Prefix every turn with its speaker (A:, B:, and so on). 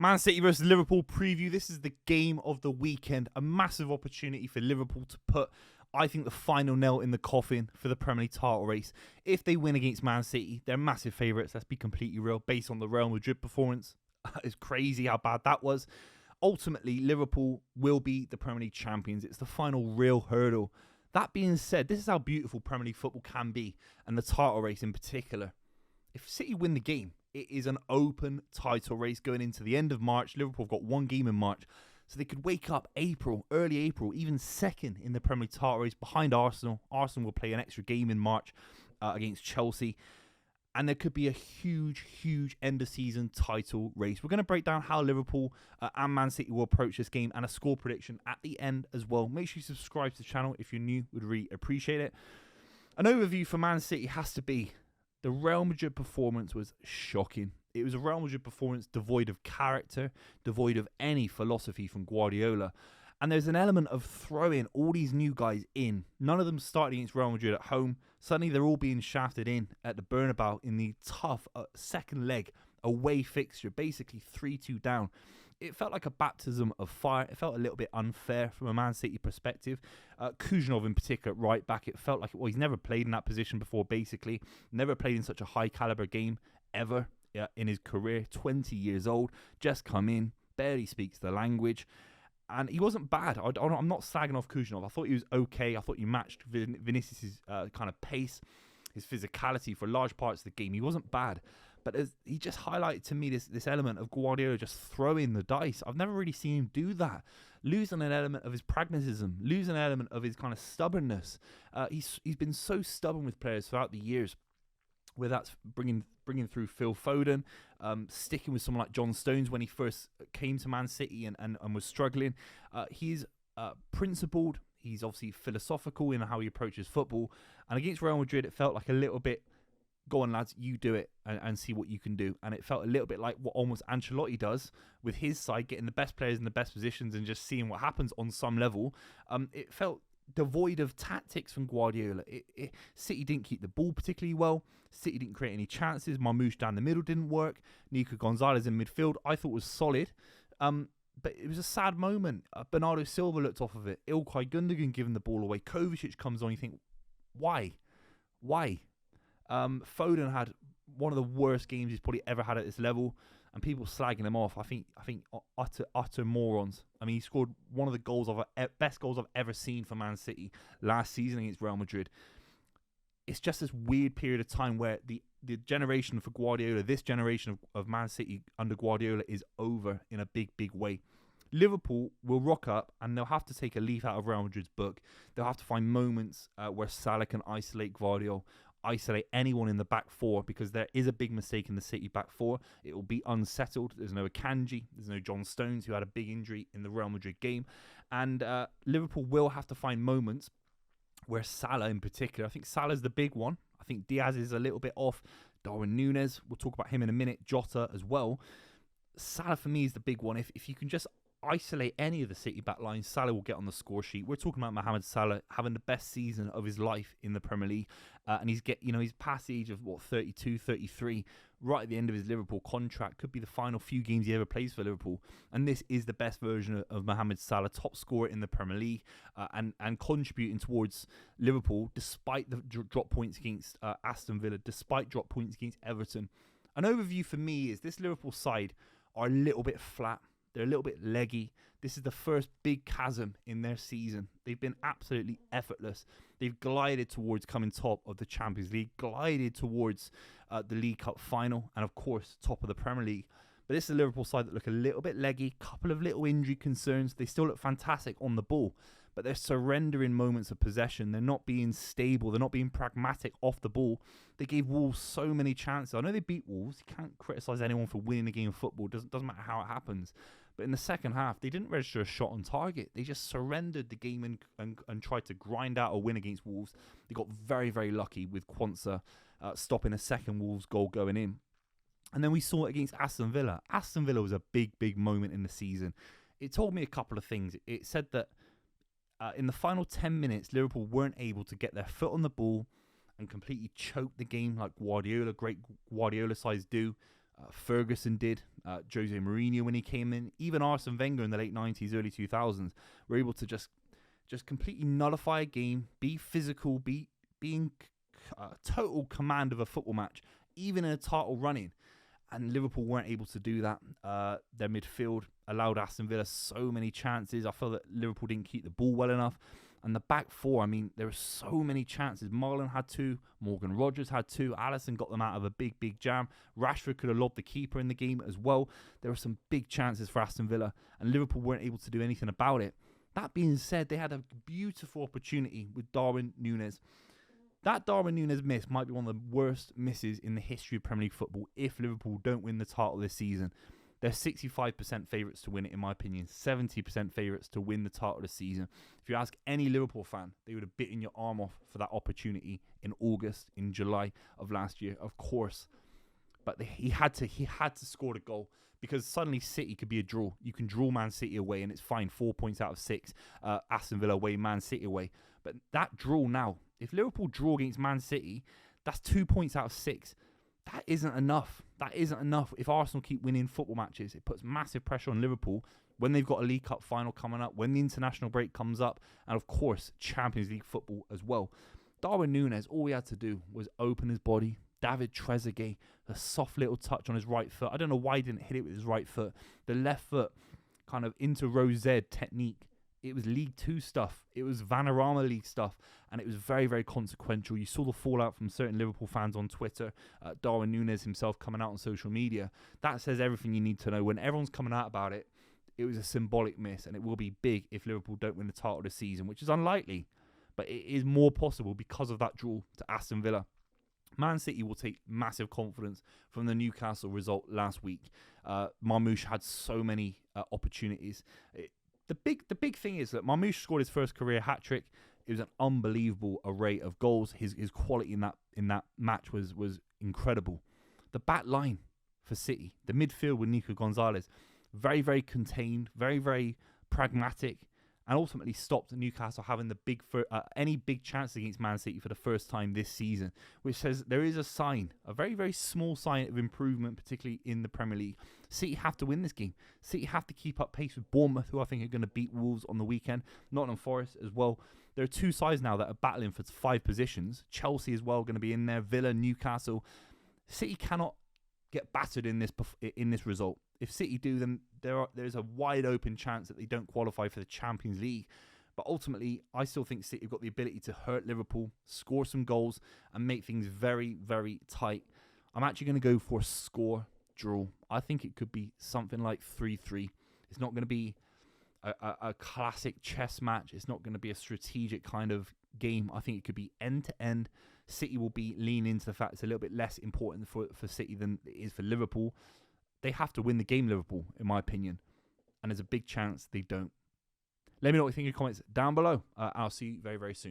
A: Man City versus Liverpool preview. This is the game of the weekend. A massive opportunity for Liverpool to put, I think, the final nail in the coffin for the Premier League title race. If they win against Man City, they're massive favourites. Let's be completely real. Based on the Real Madrid performance, it's crazy how bad that was. Ultimately, Liverpool will be the Premier League champions. It's the final real hurdle. That being said, this is how beautiful Premier League football can be, and the title race in particular. If City win the game, it is an open title race going into the end of March. Liverpool have got one game in March, so they could wake up early April, even second in the Premier League title race behind Arsenal. Arsenal will play an extra game in March against Chelsea, and there could be a huge end of season title race. We're going to break down how Liverpool and Man City will approach this game and a score prediction at the end as well. Make sure you subscribe to the channel if you're new. Would really appreciate it. An overview for Man City has to be the Real Madrid performance was shocking. It was a Real Madrid performance devoid of character, devoid of any philosophy from Guardiola. And there's an element of throwing all these new guys in. None of them started against Real Madrid at home. Suddenly they're all being shafted in at the Bernabeu in the tough second leg away fixture, basically 3-2 down. It felt like a baptism of fire. It felt a little bit unfair from a Man City perspective. Kuznetsov in particular, right back, it felt like, well, he's never played in that position before, basically. Never played in such a high-caliber game ever in his career. 20 years old, just come in, barely speaks the language. And he wasn't bad. I'm not slagging off Kuznetsov. I thought he was okay. I thought he matched Vinicius' kind of pace, his physicality for large parts of the game. He wasn't bad. But he just highlighted to me this element of Guardiola just throwing the dice. I've never really seen him do that. Losing an element of his pragmatism, losing an element of his kind of stubbornness. He's been so stubborn with players throughout the years, whether that's bringing through Phil Foden, sticking with someone like John Stones when he first came to Man City and was struggling. He's principled. He's obviously philosophical in how he approaches football. And against Real Madrid, it felt like a little bit, go on, lads, you do it and see what you can do. And it felt a little bit like what almost Ancelotti does with his side, getting the best players in the best positions and just seeing what happens on some level. It felt devoid of tactics from Guardiola. City didn't keep the ball particularly well. City didn't create any chances. Marmoush down the middle didn't work. Nico Gonzalez in midfield, I thought was solid. But it was a sad moment. Bernardo Silva looked off of it. Ilkay Gundogan giving the ball away. Kovacic comes on. You think, why? Foden had one of the worst games he's probably ever had at this level, and people slagging him off. I think utter morons. I mean, he scored one of the best goals I've ever seen for Man City last season against Real Madrid. It's just this weird period of time where the generation for Guardiola, this generation of Man City under Guardiola, is over in a big way. Liverpool will rock up and they'll have to take a leaf out of Real Madrid's book. They'll have to find moments where Salah can isolate Gvardiol, isolate anyone in the back four, because there is a big mistake in the City back four. It will be unsettled. There's no Akanji, there's no John Stones, who had a big injury in the Real Madrid game. And Liverpool will have to find moments where Salah in particular, I think Salah's the big one. I think Diaz is a little bit off. Darwin Núñez, we'll talk about him in a minute. Jota as well. Salah for me is the big one. If you can just isolate any of the City back lines, Salah will get on the score sheet. We're talking about Mohamed Salah having the best season of his life in the Premier League, and he's past the age of 32, 33, right at the end of his Liverpool contract. Could be the final few games he ever plays for Liverpool, and this is the best version of Mohamed Salah, top scorer in the Premier League, and contributing towards Liverpool despite the drop points against Aston Villa, despite drop points against Everton. An overview for me is this Liverpool side are a little bit flat. They're a little bit leggy. This is the first big chasm in their season. They've been absolutely effortless. They've glided towards coming top of the Champions League, glided towards the League Cup final, and of course, top of the Premier League. But this is a Liverpool side that look a little bit leggy, couple of little injury concerns. They still look fantastic on the ball, but they're surrendering moments of possession. They're not being stable. They're not being pragmatic off the ball. They gave Wolves so many chances. I know they beat Wolves. You can't criticise anyone for winning a game of football. Doesn't matter how it happens. But in the second half, they didn't register a shot on target. They just surrendered the game and tried to grind out a win against Wolves. They got very, very lucky with Quansah stopping a second Wolves goal going in. And then we saw it against Aston Villa. Aston Villa was a big moment in the season. It told me a couple of things. It said that in the final 10 minutes, Liverpool weren't able to get their foot on the ball and completely choke the game like great Guardiola sides do. Ferguson did. Jose Mourinho when he came in. Even Arsene Wenger in the late 90s, early 2000s were able to just completely nullify a game, be physical, be in total command of a football match, even in a title running. And Liverpool weren't able to do that. Their midfield allowed Aston Villa so many chances. I felt that Liverpool didn't keep the ball well enough. And the back four, I mean, there were so many chances. Marlon had 2. Morgan Rogers had 2. Alisson got them out of a big, big jam. Rashford could have lobbed the keeper in the game as well. There were some big chances for Aston Villa. And Liverpool weren't able to do anything about it. That being said, they had a beautiful opportunity with Darwin Núñez. That Darwin Núñez miss might be one of the worst misses in the history of Premier League football if Liverpool don't win the title this season. They're 65% favourites to win it, in my opinion. 70% favourites to win the title this season. If you ask any Liverpool fan, they would have bitten your arm off for that opportunity in August, in July of last year, of course. But he had to score the goal because suddenly City could be a draw. You can draw Man City away and it's fine. 4 points out of 6. Aston Villa away, Man City away. But that draw now, if Liverpool draw against Man City, that's 2 points out of 6. That isn't enough. That isn't enough. If Arsenal keep winning football matches, it puts massive pressure on Liverpool when they've got a League Cup final coming up, when the international break comes up, and of course, Champions League football as well. Darwin Núñez, all he had to do was open his body. David Trezeguet, a soft little touch on his right foot. I don't know why he didn't hit it with his right foot. The left foot kind of into row Z technique. It was League 2 stuff. It was Vanarama League stuff. And it was very, very consequential. You saw the fallout from certain Liverpool fans on Twitter. Darwin Núñez himself coming out on social media. That says everything you need to know. When everyone's coming out about it, it was a symbolic miss. And it will be big if Liverpool don't win the title this season, which is unlikely. But it is more possible because of that draw to Aston Villa. Man City will take massive confidence from the Newcastle result last week. Marmoush had so many opportunities. The big thing is that Marmoush scored his first career hat-trick. It was an unbelievable array of goals. His quality in that match was incredible. The back line for City, the midfield with Nico Gonzalez, very, very contained, very, very pragmatic, and ultimately stopped Newcastle having any big chance against Man City for the first time this season, which says there is a sign, a very, very small sign of improvement, particularly in the Premier League. City have to win this game. City have to keep up pace with Bournemouth, who I think are going to beat Wolves on the weekend. Nottingham Forest as well. There are 2 sides now that are battling for 5 positions. Chelsea as well going to be in there. Villa, Newcastle. City cannot get battered in this result. If City do, then there's a wide open chance that they don't qualify for the Champions League. But ultimately, I still think City have got the ability to hurt Liverpool, score some goals, and make things very, very tight. I'm actually going to go for a score draw. I think it could be something like 3-3. It's not going to be a classic chess match. It's not going to be a strategic kind of game. I think it could be end-to-end. City will be leaning into the fact it's a little bit less important for City than it is for Liverpool. They have to win the game, Liverpool, in my opinion. And there's a big chance they don't. Let me know what you think in the comments down below. I'll see you very, very soon.